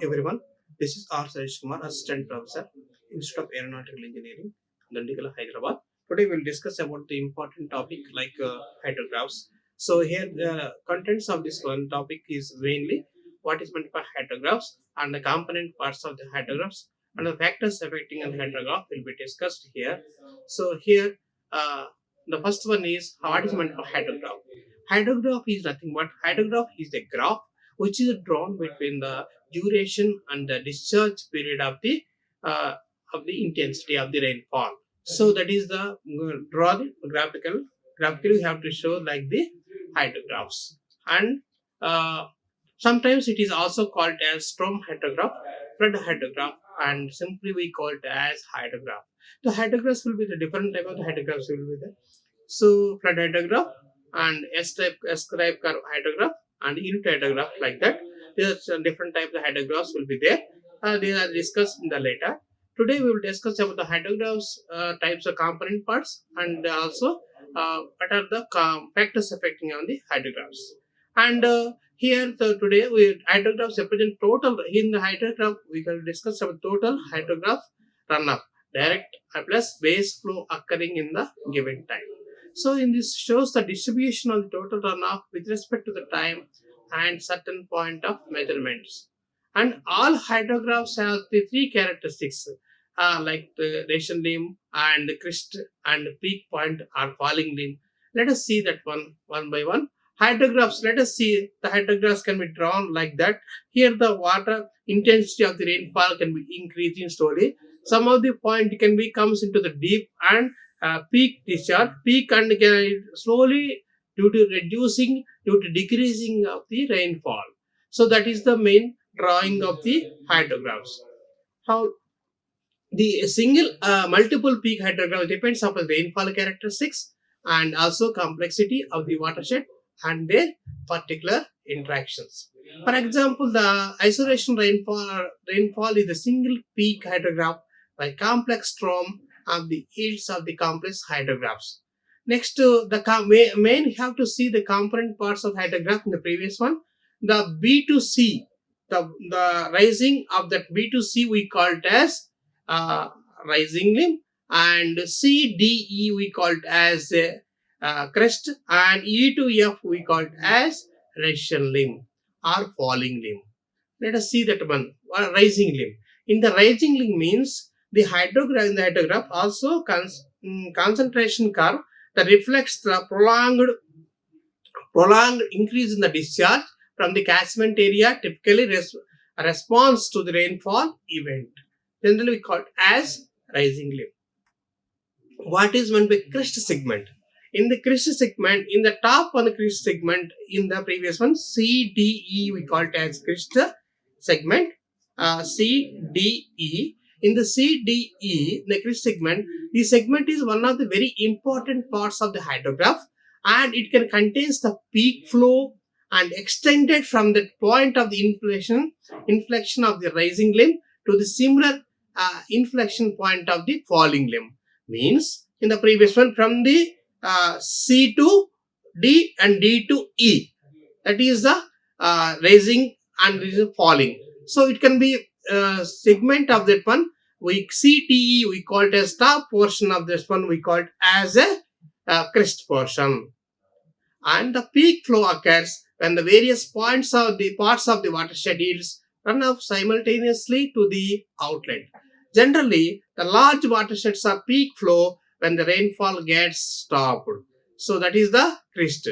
everyone. This is R. Suresh Kumar, Assistant Professor, Institute of Aeronautical Engineering, Dundigal, Hyderabad. Today we'll discuss about the important topic like hydrographs. So here the contents of this one topic is mainly what is meant by hydrographs and the component parts of the hydrographs and the factors affecting an hydrograph will be discussed here. So here the first one is what is meant by hydrograph. Hydrograph is nothing but hydrograph is a graph which is drawn between the duration and the discharge period uh, of the intensity of the rainfall. So that is the draw the graphically we have to show like the hydrographs, and uh, sometimes it is also called as storm hydrograph, flood hydrograph, and simply we call it as hydrograph. The hydrographs will be the different type of the hydrographs will be there. So flood hydrograph and S-type curve hydrograph and unit hydrograph like that. There's different types of hydrographs will be there. They are discussed in the later. Today we will discuss about the hydrographs types of component parts and also what are the factors affecting on the hydrographs. And here so today we hydrographs represent total in the hydrograph we can discuss about total hydrograph runoff direct plus base flow occurring in the given time. So in this shows the distribution of the total runoff with respect to the time and certain point of measurements. And all hydrographs have the three characteristics like the ration limb and the crest and peak point or falling limb. Let us see that one by one. Hydrographs, let us see the hydrographs can be drawn like that. Here the water intensity of the rainfall can be increasing slowly. Some of the point can be comes into the deep and peak discharge, peak and slowly due to decreasing of the rainfall. So that is the main drawing of the hydrographs. How the single multiple peak hydrograph depends upon rainfall characteristics and also complexity of the watershed and their particular interactions. For example, the isolation rainfall is a single peak hydrograph by complex storm of the yields of the complex hydrographs. Next, main have to see the component parts of hydrograph in the previous one. The B2C, the rising of that B2C we called as rising limb, and CDE we called as crest, and E to F we called as ration limb or falling limb. Let us see that one rising limb. In the rising limb means the hydrograph in the hydrograph also concentration curve that reflects the prolonged increase in the discharge from the catchment area typically responds to the rainfall event. Generally we call it as rising limb. What is meant by crest segment? In the crest segment, in the top on the crest segment, in the previous one, CDE we call it as crest segment. CDE. In the CDE, the crest segment, the segment is one of the very important parts of the hydrograph, and it can contains the peak flow and extended from the point of the inflection of the rising limb to the similar inflection point of the falling limb. Means in the previous one from the C to D and D to E, that is the rising and this is falling. So it can be segment of that one. We CTE we call it as top portion of this one we call it as a crest portion, and the peak flow occurs when the various parts of the watershed yields run off simultaneously to the outlet. Generally, the large watersheds are peak flow when the rainfall gets stopped. So that is the crest.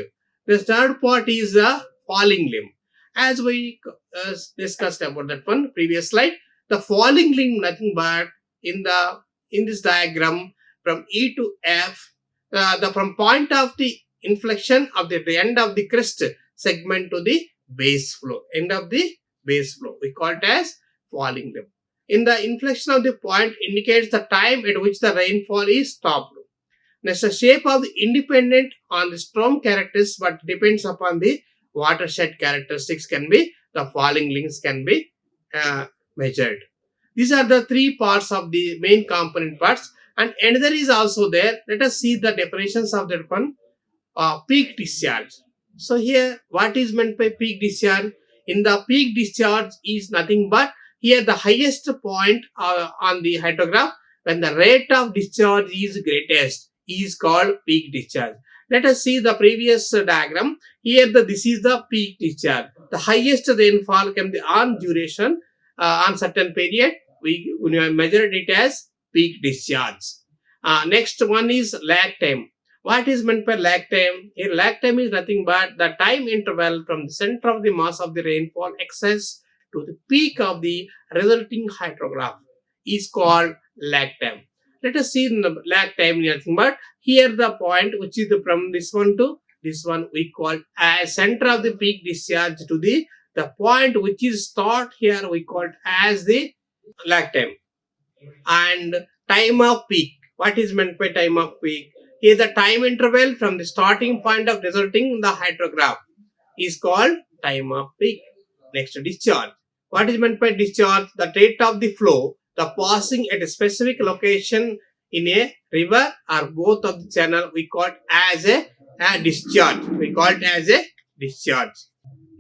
The third part is the falling limb. As we discussed about that one previous slide, the falling limb nothing but in this diagram from E to F, from point of the inflection of the end of the crest segment to the base flow, end of the base flow, we call it as falling limb. In the inflection of the point indicates the time at which the rainfall is stopped. Next, the shape of the independent on the storm characteristics but depends upon the watershed characteristics can be, the falling limbs can be measured. These are the three parts of the main component parts, and another is also there. Let us see the definitions of that one. Peak discharge. So here what is meant by peak discharge? In the peak discharge is nothing but Here the highest point on the hydrograph when the rate of discharge is greatest is called peak discharge. Let us see the previous diagram. Here this is the peak discharge. The highest rainfall can be on duration on certain period. We measure it as peak discharge. Next one is lag time. What is meant by lag time? Here lag time is nothing but the time interval from the center of the mass of the rainfall excess to the peak of the resulting hydrograph is called lag time. Let us see the lag time nothing but here the point which is from this one to this one we call as center of the peak discharge to the point which is start here we call it as the lag time. And time of peak. What is meant by time of peak? Here the time interval from the starting point of resulting the hydrograph is called time of peak. Next, discharge. What is meant by discharge? The rate of the flow, the passing at a specific location in a river or both of the channel, we call it as a discharge. We call it as a discharge.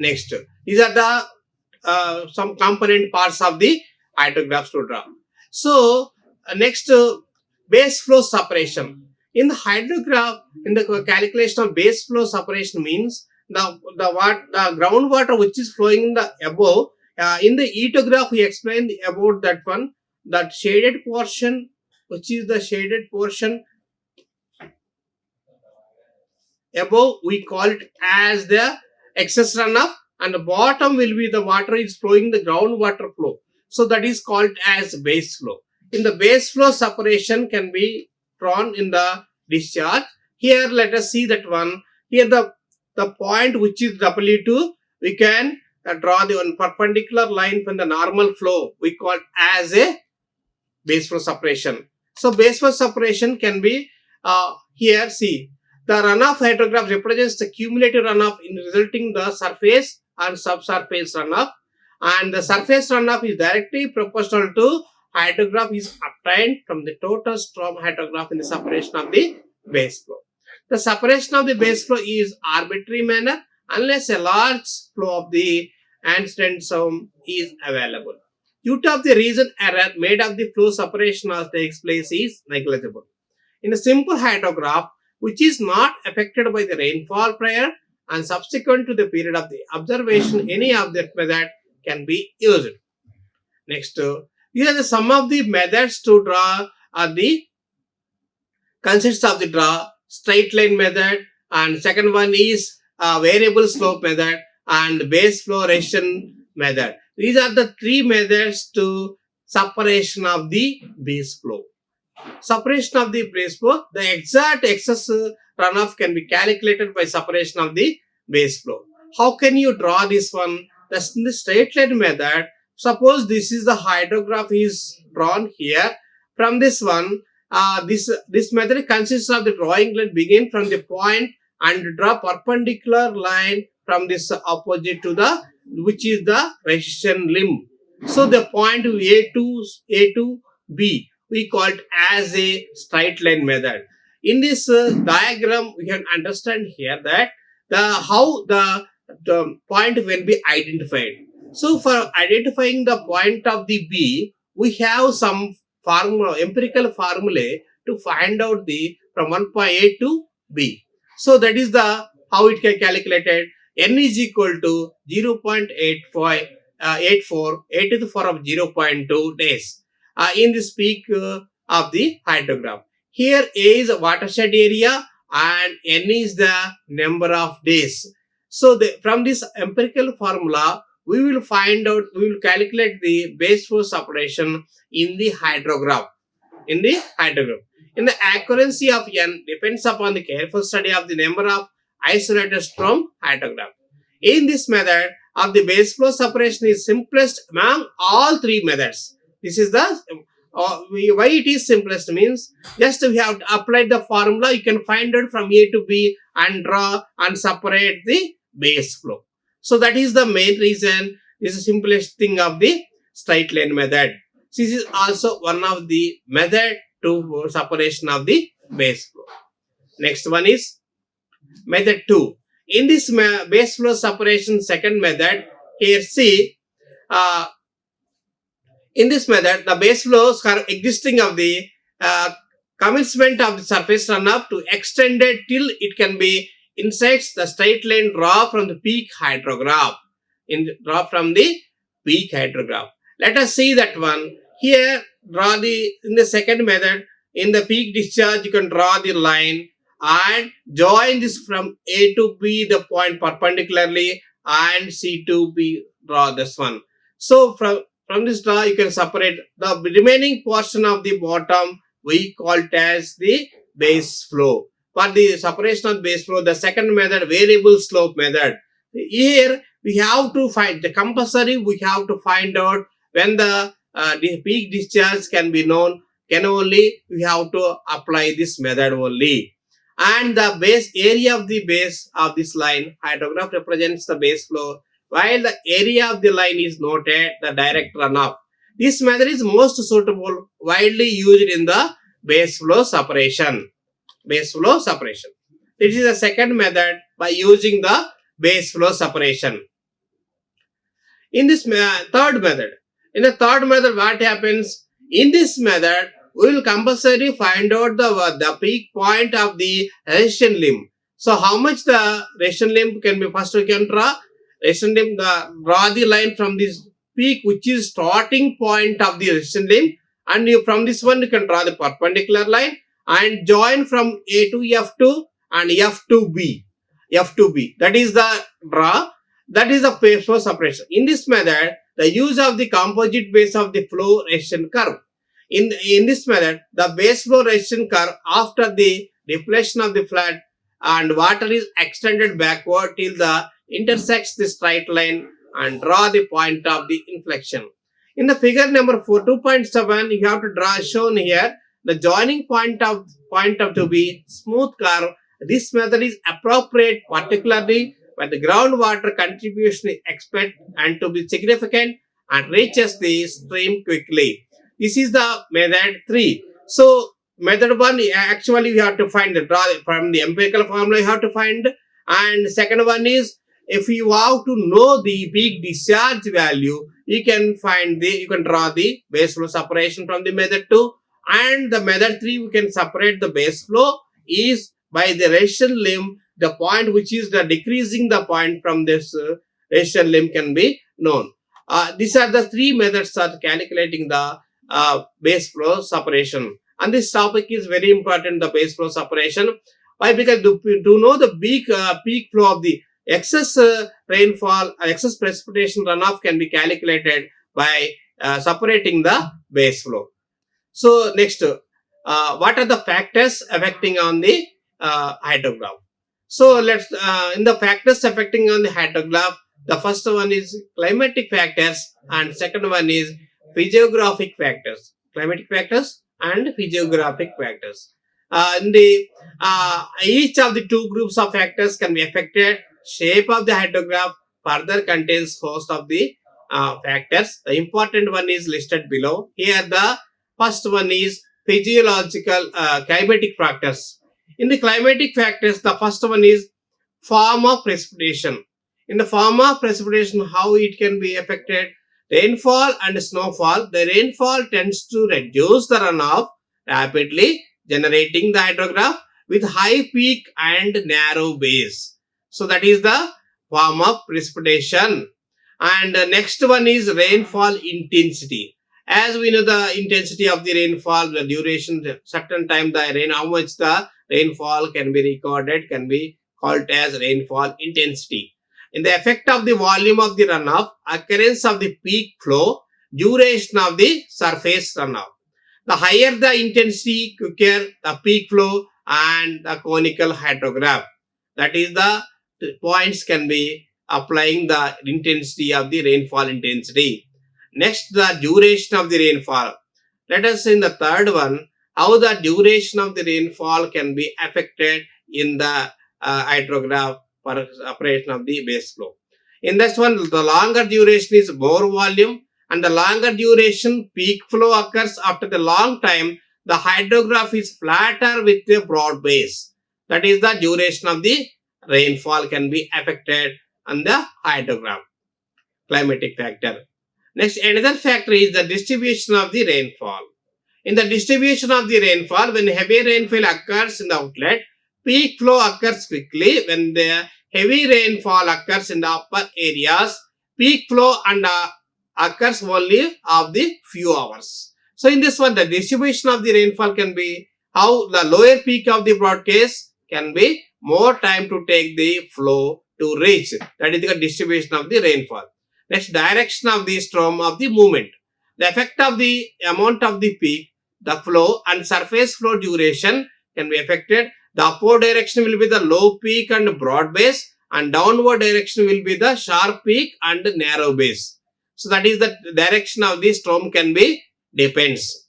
Next, these are the some component parts of the hydrographs to draw. So, next, base flow separation. In the hydrograph, in the calculation of base flow separation means the groundwater which is flowing in the above. In the hydrograph, we explained about that one, that shaded portion, which is the shaded portion above, we call it as the excess runoff, and the bottom will be the water is flowing the groundwater flow. So that is called as base flow. In the base flow separation can be drawn in the discharge. Here let us see that one. Here the point which is W2, we can draw the one perpendicular line from the normal flow. We call as a base flow separation. So base flow separation can be here see. The runoff hydrograph represents the cumulative runoff in resulting the surface and subsurface runoff, and the surface runoff is directly proportional to hydrograph is obtained from the total storm hydrograph in the separation of the base flow. The separation of the base flow is arbitrary manner unless a large flow of the antecedent storm is available. Due to the reason error made of the flow separation as takes place is negligible. In a simple hydrograph, which is not affected by the rainfall prior and subsequent to the period of the observation, any of that method can be used. Next, these are some of the methods to draw consists of the draw straight line method, and second one is variable slope method and base flow ration method. These are the three methods to separation of the base flow. Separation of the base flow, the exact excess runoff can be calculated by separation of the base flow. How can you draw this one? That's in the straight line method. Suppose this is the hydrograph is drawn here. From this one, this method consists of the drawing line begin from the point and draw perpendicular line from this opposite to the which is the resistance limb. So the point A to B we call it as a straight line method. In this diagram, we can understand here that how the point will be identified. So for identifying the point of the B, we have some formula, empirical formulae to find out the from one point A to B. So that is the how it can calculated. N is equal to 0.84 A to the power of 0.2 days. In this peak of the hydrograph. Here A is a watershed area and N is the number of days. So from this empirical formula, we will find out, we will calculate the base flow separation in the hydrograph. In the accuracy of N depends upon the careful study of the number of isolated storm hydrograph. In this method of the base flow separation is simplest among all three methods. This is the why it is simplest means just we have to apply the formula. You can find it from A to B and draw and separate the base flow. So that is the main reason. This is the simplest thing of the straight line method. This is also one of the method to separation of the base flow. Next one is method 2. In this base flow separation second method, here see In this method, the base flows are existing of the commencement of the surface runoff to extend it till it can be insights the straight line draw from the peak hydrograph. Draw from the peak hydrograph. Let us see that one. Here, draw the in the second method, in the peak discharge, you can draw the line and join this from A to B, the point perpendicularly, and C to B, draw this one. So from this draw, you can separate the remaining portion of the bottom. We call it as the base flow. For the separation of base flow, the second method, variable slope method. Here we have to find the compulsory. We have to find out when the peak discharge can be known. Can only we have to apply this method only. And the base area of the base of this line, hydrograph represents the base flow, while the area of the line is noted the direct runoff. This method is most suitable, widely used in the base flow separation. Base flow separation. This is the second method by using the base flow separation. In this third method, what happens? In this method, we will compulsory find out the peak point of the resistance limb. So how much the resistance limb can be? First we can draw resistance limb. Draw the line from this peak, which is starting point of the resistance limb, and from this one you can draw the perpendicular line and join from A to F2 and F to B. That is the draw. That is the base flow separation. In this method, the use of the composite base of the flow resistance curve. In this method, the base flow resistance curve after the deflection of the flood and water is extended backward till the intersects the straight line and draw the point of the inflection. In the figure number 2.7, you have to draw shown here the joining point of to be smooth curve. This method is appropriate, particularly when the groundwater contribution is expected and to be significant and reaches the stream quickly. This is the method 3. So method 1, actually we have to find the draw from the empirical formula you have to find, and second one is if you have to know the peak discharge value, you can draw the base flow separation from the method 2, and the method 3 we can separate the base flow is by the resistance limb. The point which is the decreasing the point from this resistance limb can be known. These are the 3 methods of calculating the base flow separation, and this topic is very important, the base flow separation. Why? Because to know the peak flow of the excess rainfall, excess precipitation runoff can be calculated by separating the base flow. So next, what are the factors affecting on the hydrograph? So let's in the factors affecting on the hydrograph, the first one is climatic factors and second one is physiographic factors. Climatic factors and physiographic factors. Each of the 2 groups of factors can be affected. Shape of the hydrograph further contains host of the factors. The important one is listed below. Here the first one is physiological climatic factors. In the climatic factors, the first one is form of precipitation. In the form of precipitation, how it can be affected? Rainfall and snowfall. The rainfall tends to reduce the runoff rapidly, generating the hydrograph with high peak and narrow base. So that is the form of precipitation. And next one is rainfall intensity. As we know the intensity of the rainfall, the duration, certain time the rain, how much the rainfall can be recorded can be called as rainfall intensity. In the effect of the volume of the runoff, occurrence of the peak flow, duration of the surface runoff. The higher the intensity, quicker the peak flow and the conical hydrograph. That is the points can be applying the intensity of the rainfall intensity. Next, the duration of the rainfall. Let us see in the third one, how the duration of the rainfall can be affected in the hydrograph for operation of the base flow. In this one, the longer duration is more volume, and the longer duration peak flow occurs after the long time. The hydrograph is flatter with a broad base. That is the duration of the rainfall can be affected on the hydrograph. Climatic factor. Next, another factor is the distribution of the rainfall. In the distribution of the rainfall, when heavy rainfall occurs in the outlet, peak flow occurs quickly. When the heavy rainfall occurs in the upper areas, peak flow and occurs only of the few hours. So in this one, the distribution of the rainfall can be how the lower peak of the broadcast can be more time to take the flow to reach. That is the distribution of the rainfall. Next, direction of the storm of the movement. The effect of the amount of the peak, the flow and surface flow duration can be affected. The upward direction will be the low peak and broad base, and downward direction will be the sharp peak and narrow base. So that is the direction of the storm can be depends.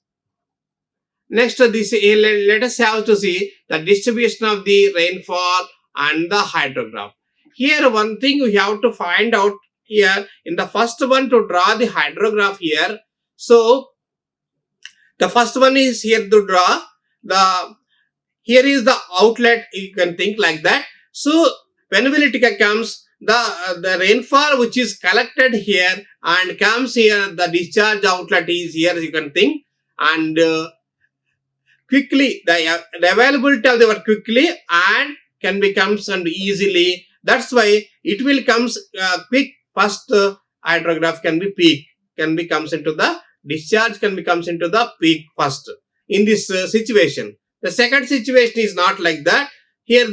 Next, this let us have to see the distribution of the rainfall and the hydrograph. Here, one thing we have to find out here in the first one to draw the hydrograph here. So the first one is here to draw the, here is the outlet, you can think like that. So whenever it comes, the rainfall which is collected here and comes here, the discharge outlet is here, you can think, and quickly the availability of the water quickly and can becomes and easily. That's why it will comes quick. First hydrograph can be peak, can be comes into the discharge, can becomes into the peak first in this situation. The second situation is not like that. Here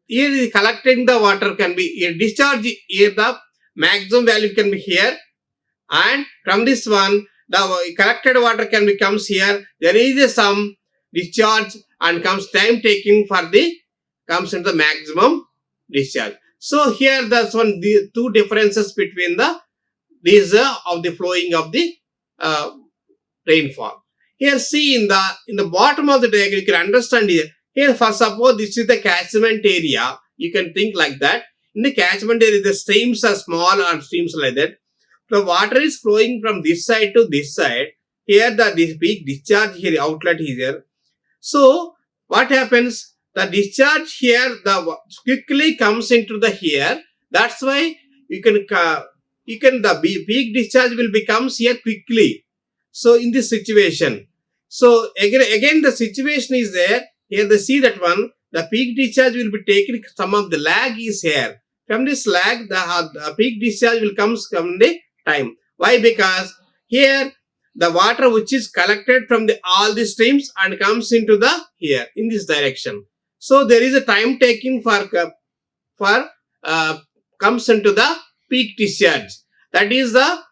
here collecting the water can be here discharge, here the maximum value can be here, and from this one the collected water can becomes here. There is some discharge and comes time taking for the comes into the maximum discharge. So here that's one the two differences between the these of the flowing of the rainfall. Here see in the bottom of the diagram you can understand here. Here first suppose this is the catchment area. You can think like that. In the catchment area the streams are small and streams like that. The water is flowing from this side to this side. Here this big discharge here outlet is here. So what happens? The discharge here the quickly comes into the here. That's why you can the big discharge will becomes here quickly. So in this situation, so again the situation is there. Here they see that one, the peak discharge will be taken. Some of the lag is here. From this lag, the peak discharge will come the time. Why? Because here the water which is collected from all the streams and comes into the here in this direction. So there is a time taking for comes into the peak discharge. That is the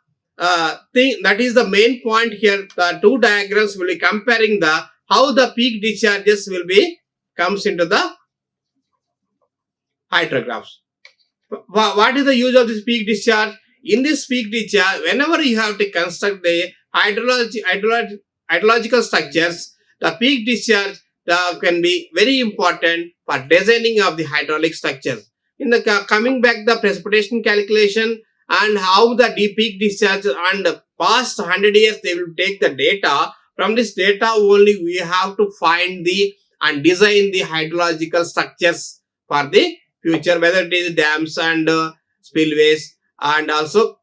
thing. That is the main point here. The two diagrams will be comparing the how the peak discharges will be comes into the hydrographs. What is the use of this peak discharge? In this peak discharge, whenever you have to construct the hydrological structures, the peak discharge can be very important for designing of the hydraulic structures. In the coming back the precipitation calculation and how the peak discharge and past 100 years they will take the data. From this data only we have to find the and design the hydrological structures for the future, whether it is dams and spillways and also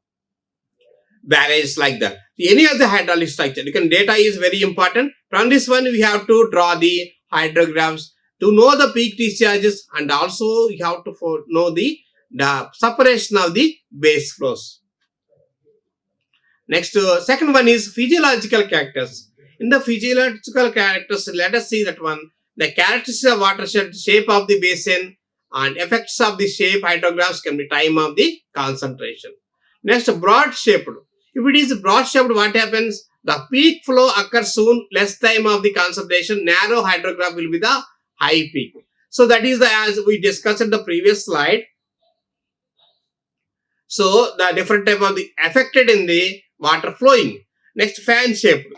barrages like that. Any of the hydraulic structure, data is very important. From this one we have to draw the hydrographs to know the peak discharges, and also you have to know the separation of the base flows. Next, second one is physiological characters. In the physiological characters, let us see that one. The characteristics of watershed, shape of the basin, and effects of the shape hydrographs can be time of the concentration. Next, broad shaped. If it is broad shaped, what happens? The peak flow occurs soon, less time of the concentration. Narrow hydrograph will be the high peak. So that is as we discussed in the previous slide. So the different type of the affected in the water flowing. Next, fan shaped.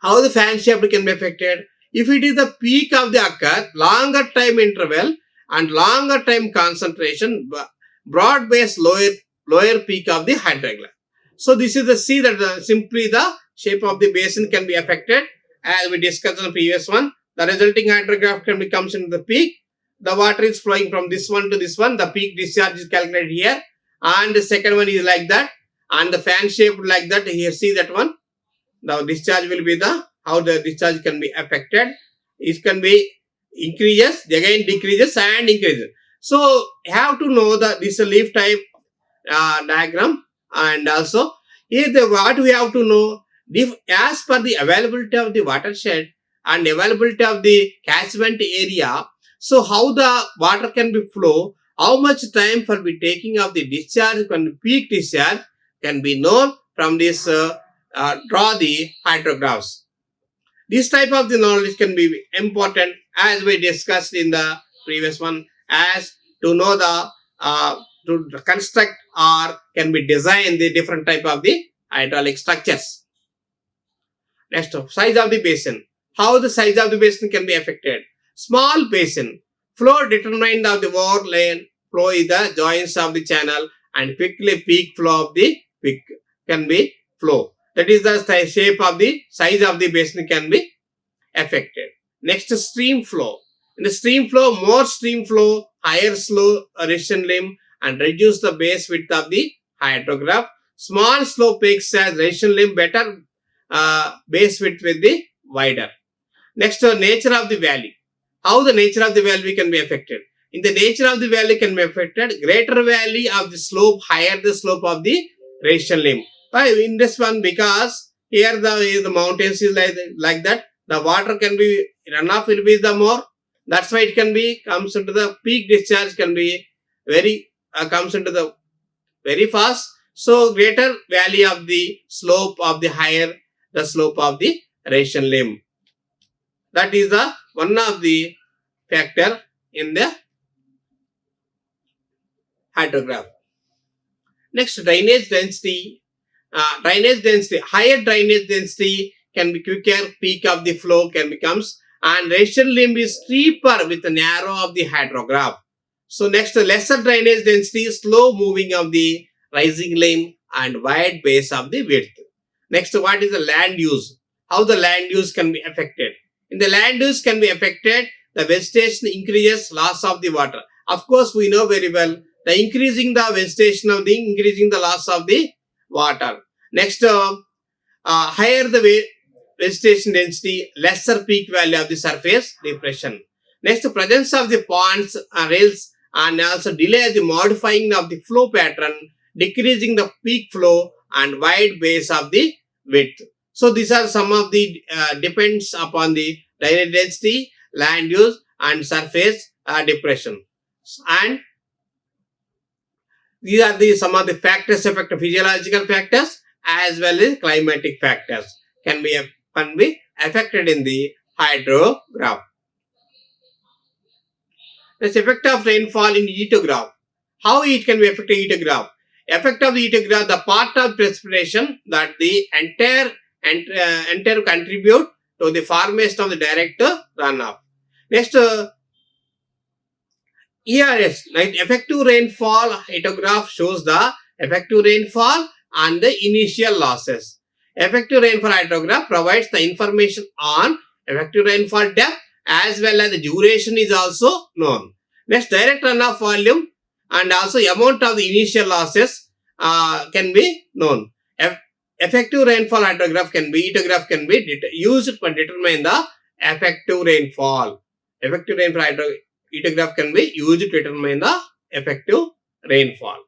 How the fan shaped can be affected? If it is the peak of the occur, longer time interval and longer time concentration, broad base lower peak of the hydrograph. So this is the see that simply the shape of the basin can be affected as we discussed in the previous one. The resulting hydrograph can comes into the peak. The water is flowing from this one to this one. The peak discharge is calculated here, and the second one is like that, and the fan shape like that. Here see that one. The discharge will be the how the discharge can be affected. It can be increases, again decreases and increases. So have to know the this leaf type diagram, and also here the what we have to know, if as per the availability of the watershed and availability of the catchment area, so how the water can be flow, how much time for be taking of the discharge, can peak discharge can be known from this draw the hydrographs. This type of the knowledge can be important as we discussed in the previous one, as to know the to construct or can be design the different type of the hydraulic structures. Next, size of the basin. How the size of the basin can be affected. Small basin. Flow determined of the overlay flow is the joints of the channel, and quickly peak flow of the quick can be flow. That is the shape of the size of the basin can be affected. Next, stream flow. In the stream flow, more stream flow, higher slow erosion limb, and reduce the base width of the hydrograph. Small slope peaks as erosion limb, better base width with the wider. Next, nature of the valley. How the nature of the valley can be affected. In the nature of the valley can be affected, greater valley of the slope, higher the slope of the erosion limb. In this one, because here the mountains is like that, the water can be runoff will be the more. That's why it can be comes into the peak discharge can be very comes into the very fast. So greater valley of the slope of the higher the slope of the erosion limb. That is the one of the factor in the hydrograph. Next, drainage density. Higher drainage density can be quicker, peak of the flow can becomes, and erosion limb is steeper with the narrow of the hydrograph. So next, lesser drainage density, slow moving of the rising limb and wide base of the width. Next, what is the land use? How the land use can be affected? In the land use can be affected, the vegetation increases, loss of the water. Of course, we know very well the increasing the vegetation of the increasing the loss of the water. Next, higher the vegetation density, lesser peak value of the surface depression. Next, presence of the ponds, rails, and also delay the modifying of the flow pattern, decreasing the peak flow and wide base of the width. So these are some of the depends upon the drainage density, land use, and surface depression. And these are the some of the factors affect physiological factors as well as climatic factors can be affected in the hydrograph. The effect of rainfall in hydrograph. How it can be affected in hydrograph? Effect of the hydrograph, the part of precipitation that the entire contribute to the formation of the direct runoff. Next, ERS, right? Effective rainfall hydrograph shows the effective rainfall and the initial losses. Effective rainfall hydrograph provides the information on effective rainfall depth as well as the duration is also known. Next, direct runoff volume and also amount of the initial losses can be known. Effective rainfall hydrograph can be used to determine the effective rainfall. Effective rainfall hydrograph can be used to determine the effective rainfall.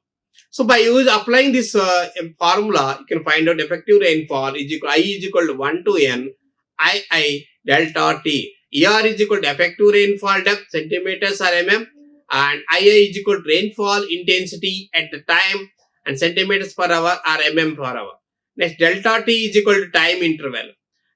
So by applying this formula, you can find out effective rainfall is equal I is equal to 1 to n II delta T. ER is equal to effective rainfall depth centimeters or mm, and II is equal to rainfall intensity at the time and centimeters per hour or mm per hour. Next, delta T is equal to time interval.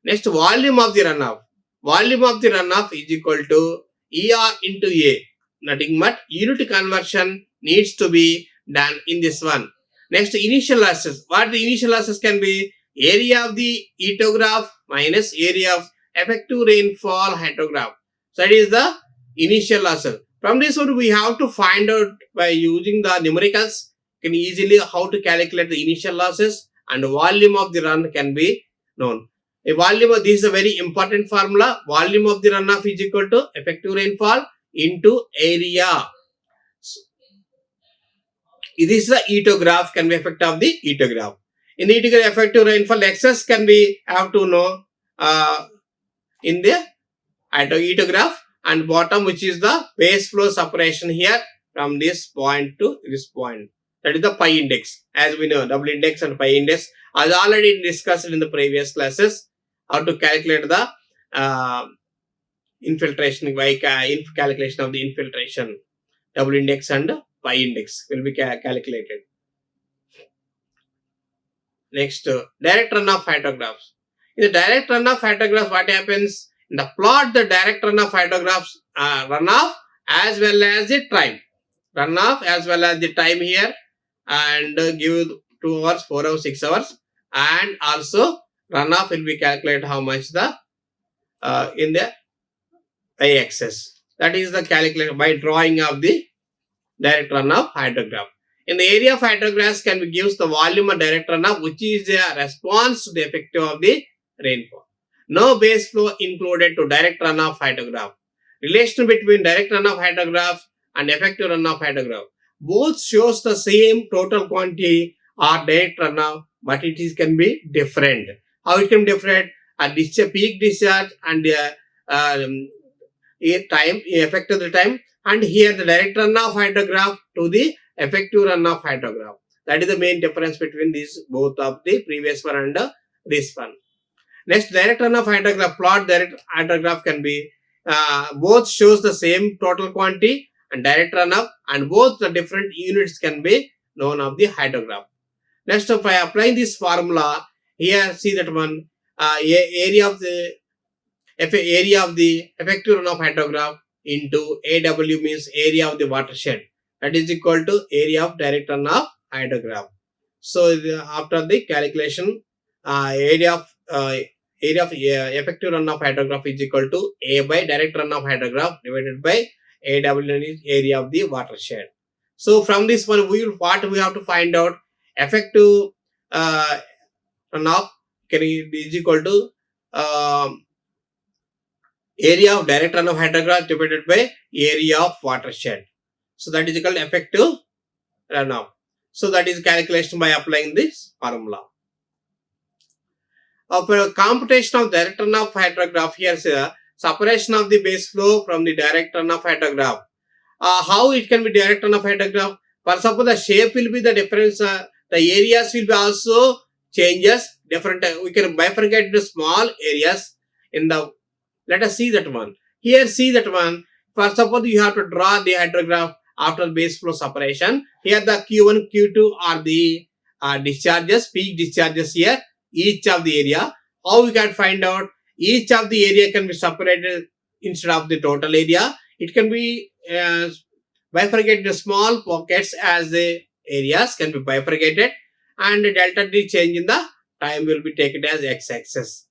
Next, volume of the runoff. Volume of the runoff is equal to ER into A. Nothing but unit conversion needs to be done in this one. Next, initial losses. What the initial losses can be? Area of the hydrograph minus area of effective rainfall hydrograph. So that is the initial losses. From this one, we have to find out by using the numericals. Can easily how to calculate the initial losses and volume of the run can be known. A volume of this is a very important formula. Volume of the runoff is equal to effective rainfall into area. this is the Hydrograph, can be effect of the Hydrograph. In the Hydrograph, effective rainfall excess can be have to know in the Hydrograph, and bottom, which is the base flow separation here from this point to this point. That is the pi index. As we know, double index and pi index, as already discussed in the previous classes, how to calculate the infiltration by calculation of the infiltration. Double index and pi index will be calculated. Next, direct runoff hydrographs. In the direct runoff hydrographs, what happens? In the plot, the direct runoff hydrographs runoff as well as the time. Runoff as well as the time here, and give 2 hours, 4 hours, 6 hours, and also runoff will be calculated how much the in the y-axis. That is the calculation by drawing of the direct runoff hydrograph. In the area of hydrographs can be gives the volume of direct runoff, which is the response to the effective of the rainfall. No base flow included to direct runoff hydrograph. Relation between direct runoff hydrograph and effective runoff hydrograph. Both shows the same total quantity or direct runoff, but it is can be different. How it can be different? A peak discharge and time, effect of the time, and here the direct runoff hydrograph to the effective runoff hydrograph. That is the main difference between these both of the previous one and this one. Next, direct runoff hydrograph plot. Direct hydrograph can be both shows the same total quantity and direct runoff, and both the different units can be known of the hydrograph. Next, by applying this formula, here see that one area of the effective runoff hydrograph into AW means area of the watershed. That is equal to area of direct runoff hydrograph. So after the calculation, area of effective runoff hydrograph is equal to A by direct runoff hydrograph divided by AW is area of the watershed. So from this one, we have to find out effective runoff is equal to area of direct runoff hydrograph divided by area of watershed. So that is equal to effective runoff. So that is calculation by applying this formula. For computation of direct runoff hydrograph, here is separation of the base flow from the direct runoff hydrograph. How it can be direct runoff hydrograph? For suppose the shape will be the difference, the areas will be also changes different. We can bifurcate the small areas in the. Let us see that one. Here, see that one. For suppose you have to draw the hydrograph after base flow separation. Here the Q1, Q2 are the discharges, peak discharges here, each of the area. How we can find out? Each of the area can be separated instead of the total area. It can be bifurcated into small pockets as the areas can be bifurcated, and delta D change in the time will be taken as x-axis.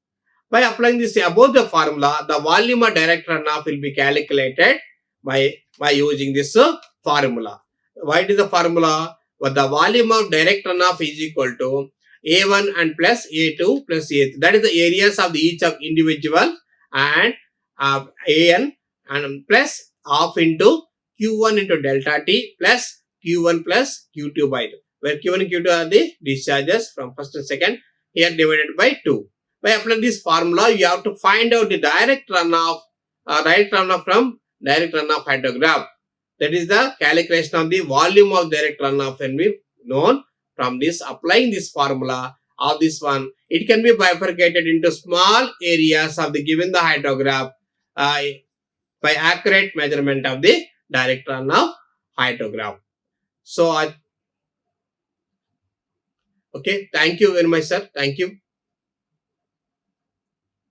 By applying this above the formula, the volume of direct runoff will be calculated by using this formula. What is the formula? Well, the volume of direct runoff is equal to A1 and plus A2 plus A3. That is the areas of the each of individual, and AN and plus half into Q1 into delta T plus Q1 plus Q2 by 2. Where Q1 and Q2 are the discharges from first and second, here divided by 2. By applying this formula, you have to find out the direct runoff from direct runoff hydrograph. That is the calculation of the volume of direct runoff can be known from this. Applying this formula of this one, it can be bifurcated into small areas of the given the hydrograph by accurate measurement of the direct runoff hydrograph. So, okay, thank you very much, sir. Thank you.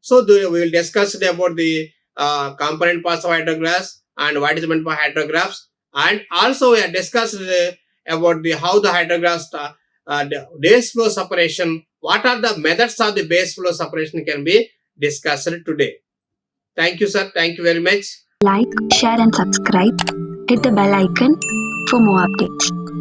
So we will discuss about the component parts of hydrographs and what is meant by hydrographs, and also we have discussed about the how the hydrographs the base flow separation. What are the methods of the base flow separation can be discussed today. Thank you, sir. Thank you very much. Like, share and subscribe. Hit the bell icon for more updates.